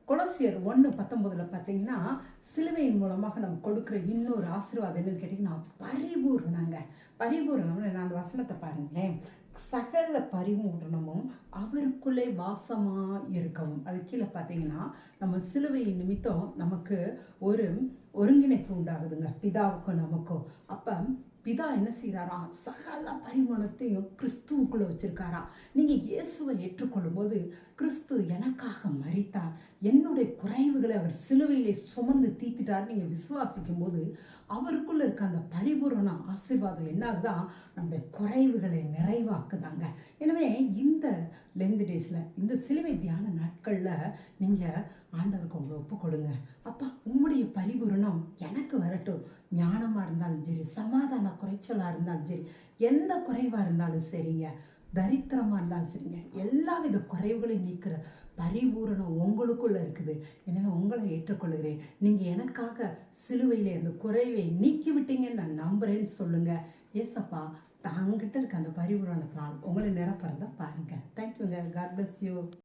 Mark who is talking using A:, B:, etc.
A: கொலோசியர் 1:19 பார்த்தீங்கன்னா, சிலுவையின் மூலமாக நம்ம கொடுக்குற இன்னொரு ஆசீர்வாதம் என்னன்னு கேட்டிங்கன்னா, பரிபூரணங்க. பரிபூரணம்னு நான் அந்த வசனத்தை பாருங்களேன். சகல பரிபூரணமும் அவருக்குள்ளே வாசமா இருக்கவும். அது கீழே பார்த்தீங்கன்னா, நம்ம சிலுவையின் நிமித்தம் நமக்கு ஒரு ஒருங்கிணைப்பு உண்டாகுதுங்க, பிதாவுக்கும் நமக்கும். அப்ப பிதா என்ன செய்யறாரா? சகல பரிமாணத்தையும் கிறிஸ்துவுக்குள்ள வச்சிருக்காரா. நீங்க இயேசுவை ஏற்றுக்கொள்ளும் போது, கிறிஸ்து எனக்காக மரித்தார், என்னுடைய குறைவுகளை அவர் சிலுவையிலே சுமந்து தீர்த்துட்டார் நீங்க விசுவாசிக்கும் போது, அவருக்குள்ள இருக்க அந்த பரிபூரண ஆசீர்வாதம் என்னாகுதான்? நம்முடைய குறைவுகளை நிறைவாக்குதாங்க. எனவே இந்த லென்த் டேஸ்ல, இந்த சிலுவை தியான நாட்கள்ல நீங்க ஆண்டவருக்கு உங்களை ஒப்பு கொடுங்க. அப்பா, உம்முடைய பரிபூரணம் எனக்கு வரட்டும். ஞானமா இருந்தாலும் சரி, சமாதான குறைச்சலா இருந்தாலும் சரி, எந்த குறைவா இருந்தாலும் சரிங்க, தரித்திரமா இருந்தாலும் சரிங்க, எல்லா வித குறைவுகளையும் நீக்கிற பரிபூரணம் உங்களுக்குள்ள இருக்குது. எனவே உங்களை ஏற்றுக்கொள்கிறேன். நீங்க எனக்காக சிலுவையிலே அந்த குறைவை நீக்கி விட்டீங்கன்னு நான் நம்புறேன்னு சொல்லுங்க. ஏசப்பா தாங்கிட்ட இருக்க அந்த பரிபூரணத்தினால் உங்களை நிரப்புறத பாருங்க. தேங்க்யூங்க. God bless you.